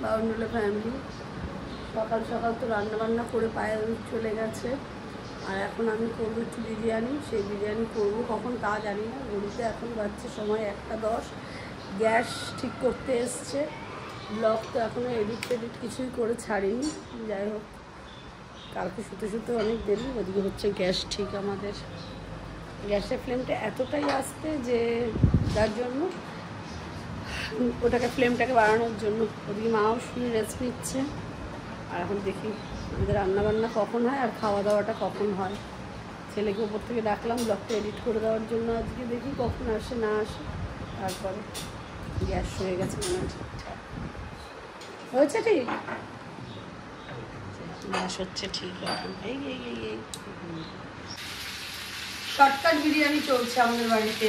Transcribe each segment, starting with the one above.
বাউন্ডুলা family. সকাল সকাল তো রান্নাবান্না করে পায়ে চলে গেছে, আর এখন আমি করবো একটু বিরিয়ানি। সেই বিরিয়ানি করবো কখন তা জানি না। ঘড়িতে এখন বাজছে সময় 1:10। গ্যাস ঠিক করতে এসছে। ব্লগ তো এখনও এডিট কিছুই করে ছাড়িনি। যাই হোক, কালকে শুতে শুতে অনেক দেরি। ওদিকে হচ্ছে গ্যাস ঠিক। আমাদের গ্যাসের ফ্লেমটা এতটাই আসতে যে যার জন্য ওটাকে ফ্লেমটাকে বাড়ানোর জন্য ওদিকে মাও শুনে রেস্ট নিচ্ছে। আর এখন দেখি আমাদের রান্নাবান্না কখন হয় আর খাওয়া দাওয়াটা কখন হয়। ছেলেকে ওপর থেকে ডাকলাম ব্লগটা এডিট করে দেওয়ার জন্য। আজকে দেখি কখন আসে না আসে। তারপরে গ্যাস হয়ে গেছে মনে হয় ঠিকঠাক হয়েছে। ঠিক গ্যাস হচ্ছে ঠিক এখন। এই শর্টকাট বিরিয়ানি চলছে আমাদের বাড়িতে।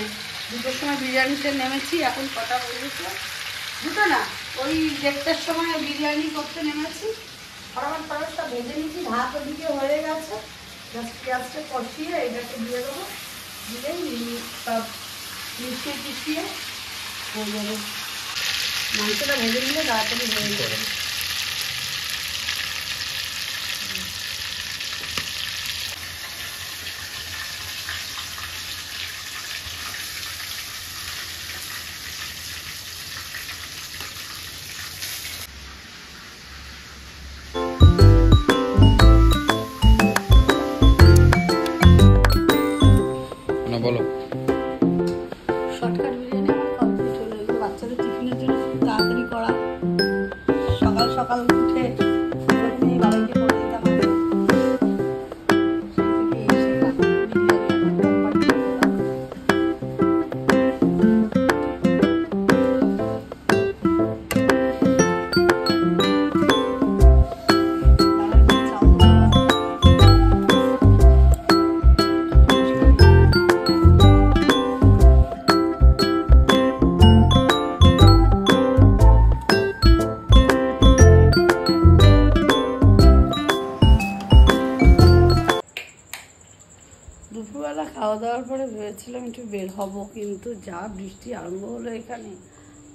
2টোর সময় বিরিয়ানিতে নেমেছি। এখন কটা বেজেছে? 2টো না, ওই 1:30টার সময় বিরিয়ানি করতে নেমেছি। ফটাফট ভেজে নিচ্ছি। ভাত ওদিকে হয়ে গেছে। পেঁয়াজটা কষিয়ে এটাকে দিয়ে দেবো। দিলেই সব মিশিয়ে টিশিয়ে হয়ে যাবে। মাংসটা ভেজে নিলে তাড়াতাড়ি হয়ে যাবে। বলো। শর্টকাট বিরিয়ানি আমার কমপ্লিট হলো। এগুলো বাচ্চাদের টিফিনের জন্য খুব তাড়াতাড়ি করা। সকাল সকাল উঠে বাবাইকে করে দিতে হবে। দুপুরবেলা খাওয়া দাওয়ার পরে ভেবেছিলাম একটু বের হবো, কিন্তু যা বৃষ্টি আরম্ভ হলো এখানে,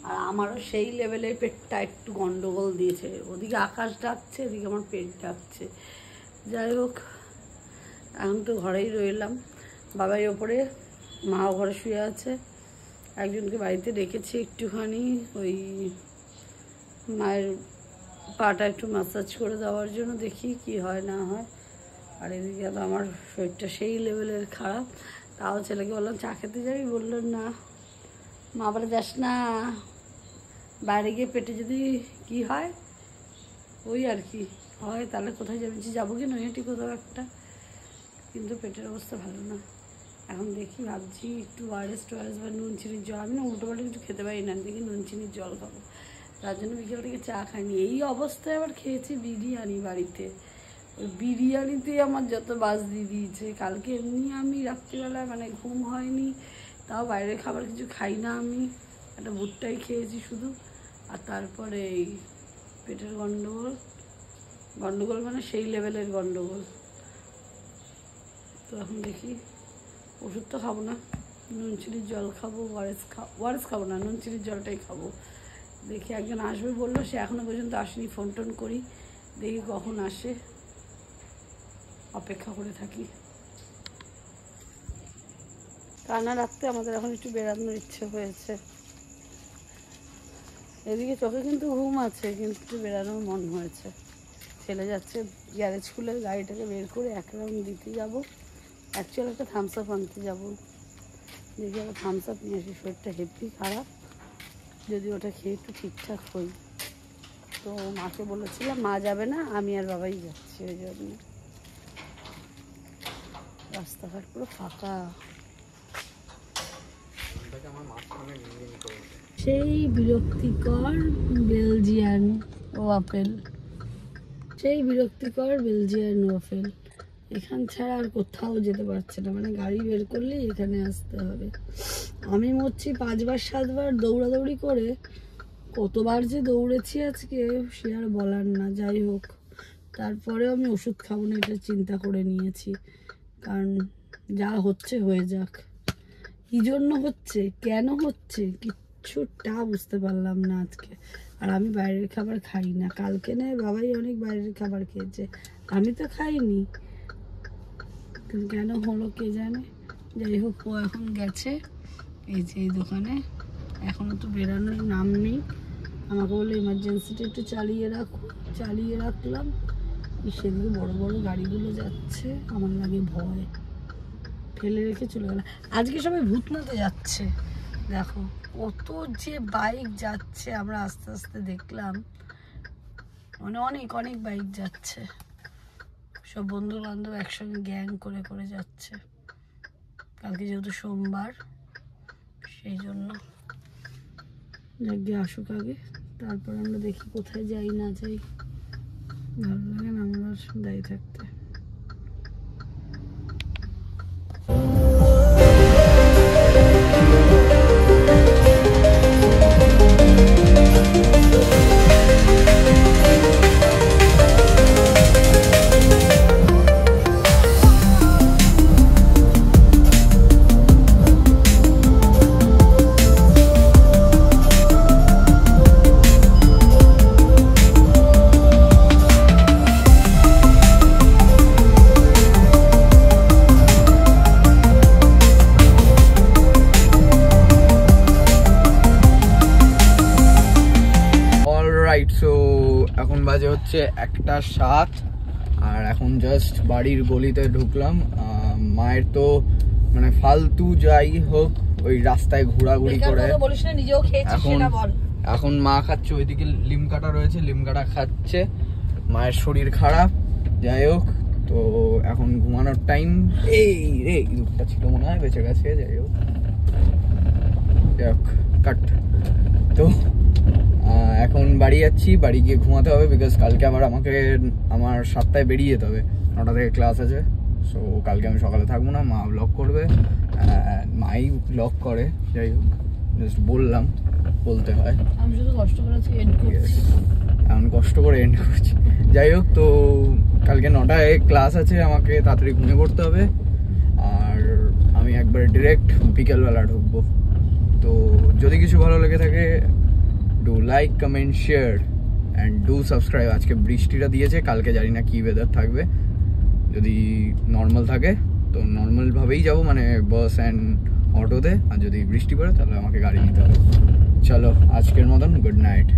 আর আমারও সেই লেভেলের পেটটা একটু গন্ডগোল দিয়েছে। ওদিকে আকাশ ডাকছে, এদিকে আমার পেট ডাকছে। যাই হোক, এখন তো ঘরেই রইলাম। বাবাই ওপরে, মাও ঘরে শুয়ে আছে। একজনকে বাড়িতে ডেকেছি একটুখানি ওই মায়ের পাটা একটু ম্যাসাজ করে দেওয়ার জন্য। দেখি কি হয় না হয়। আর এদিকে তো আমার শরীরটা সেই লেভেলের খারাপ। তাও ছেলেকে বললাম চা খেতে যাবি, বললো না। মা বলে যাস না, বাইরে গিয়ে পেটে যদি কি হয়, ওই আর কি হয়, তাহলে কোথায় যাবি? যাবো কি নৈহাটি কোথাও একটা, কিন্তু পেটের অবস্থা ভালো না। এখন দেখি, ভাবছি একটু ওয়ারেস বা নুন চিনির জল। আমি না উল্টোপাল্টা কিছু খেতে পারি না, দেখি নুন চিনির জল খাবো। তার জন্য বিকেল থেকে চা খাইনি। এই অবস্থায় আবার খেয়েছি বিরিয়ানি বাড়িতে। ওই বিরিয়ানিতেই আমার যত বাস দিয়ে দিয়েছে। কালকে এমনি আমি রাত্রিবেলা মানে ঘুম হয়নি, তাও বাইরের খাবার কিছু খাই না। আমি একটা ভুট্টাই খেয়েছি শুধু। আর তারপরে এই পেটের গন্ডগোল মানে সেই লেভেলের গন্ডগোল। তো এখন দেখি, ওষুধ তো খাবো না, নুন চিনির জল খাবো। ওয়ারেস খাবো না, নুন চিনির জলটাই খাবো। দেখি একজন আসবে বললো, সে এখনও পর্যন্ত আসেনি। ফোন টোন করি, দেখি কখন আসে, অপেক্ষা করে থাকি। রান্না রাখতে আমাদের এখন একটু বেড়ানোর ইচ্ছে হয়েছে। এদিকে চোখে কিন্তু ঘুম আছে, কিন্তু একটু বেড়ানোর মন হয়েছে। ছেলে যাচ্ছে গ্যারেজ খুলে গাড়িটাকে বের করে 1 রাউন্ড দিতে যাবো। অ্যাকচুয়ালি একটা থামস আপ আনতে যাবো। দেখি একটা থামস আপ নিয়ে আসি। শরীরটা হেভি খারাপ, যদি ওটা খেয়ে একটু ঠিকঠাক হই। তো মাকে বলেছিলাম, মা যাবে না, আমি আর বাবাই যাচ্ছি। ওই জন্য রাস্তাঘাট পুরো ফাঁকা। সেই বিরক্তিকর বেলজিয়ান ওয়াফেল, এখান ছাড়া আর কোথাও যেতে পারছে না। মানে গাড়ি বের করলেই এখানে আসতে হবে। আমি মরছি 5বার 7বার দৌড়াদৌড়ি করে। কতবার যে দৌড়েছি আজকে সে আর বলার না। যাই হোক, তারপরেও আমি ওষুধ খাবো না, এটা চিন্তা করে নিয়েছি। কারণ যা হচ্ছে হয়ে যাক। কী জন্য হচ্ছে, কেন হচ্ছে, কিচ্ছুটা বুঝতে পারলাম না আজকে। আর আমি বাইরের খাবার খাই না। কালকে না বাবাই অনেক বাইরের খাবার খেয়েছে, আমি তো খাইনি, কেন হলো কে জানে। যাই হোক, ও এখন গেছে এই যে এই দোকানে, এখনও তো বেরানোর নাম নেই। আমাকে বলে ইমার্জেন্সিটা একটু চালিয়ে রাখো, চালিয়ে রাখলাম। সেদিকে বড় বড় গাড়িগুলো যাচ্ছে, আমার লাগে ভয়, ফেলে রেখে চলে গেল। আজকে সবাই ভূতনাথে যাচ্ছে, দেখো কত যে বাইক যাচ্ছে, আমরা আস্তে আস্তে দেখলাম, মানে অনেক অনেক বাইক যাচ্ছে, সব বন্ধু বান্ধব একসঙ্গে গ্যাং করে করে যাচ্ছে। কালকে যেহেতু সোমবার, সেই জন্য যাকে আসুক আগে, তারপর আমরা দেখি কোথায় যাই না যাই। ভালো লাগে না আমার দাঁড়িয়ে থাকতে। সো এখন বাজে হচ্ছে 1:07, আর এখন জাস্ট বাড়ির গলিতে ঢুকলাম। মায়ের তো মানে ফালতু যাই হোক ওই রাস্তায় ঘোরাঘুরি করে, এখন মা খাচ্ছে, ওইদিকে লিমকাটা রয়েছে, লিমকাটা খাচ্ছে, মায়ের শরীর খারাপ। যাই হোক, তো এখন ঘুমানোর টাইম। এই রে দুধটা ছিল মনে হয়, বেঁচে গেছে। যাই হোক কাট। তো এখন বাড়ি যাচ্ছি, বাড়ি গিয়ে ঘুমাতে হবে, বিকজ কালকে আবার আমাকে আমার 7টায় বেরিয়ে যেতে হবে, 9টা থেকে ক্লাস আছে। সো কালকে আমি সকালে থাকবো না, মা ব্লগ করবে, মাই ব্লগ করে। যাই হোক, জাস্ট বললাম, বলতে হয়, আমি শুধু কষ্ট করে এন্ড করছি, এখন কষ্ট করে এন্ড করছি। যাই হোক, তো কালকে 9টায় ক্লাস আছে, আমাকে তাড়াতাড়ি ঘুমিয়ে পড়তে হবে, আর আমি একবার ডিরেক্ট বিকেলবেলা ঢুকবো। তো যদি কিছু ভালো লেগে থাকে, do like, comment, share and do subscribe. আজকে বৃষ্টিটা দিয়েছে, কালকে জানি না কি ওয়েদার থাকবে। যদি নর্মাল থাকে তো নর্মালভাবেই যাবো, মানে বাস অ্যান্ড অটোতে, আর যদি বৃষ্টি পড়ে তাহলে আমাকে গাড়ি নিতে হবে। চলো, আজকের মতন গুড নাইট।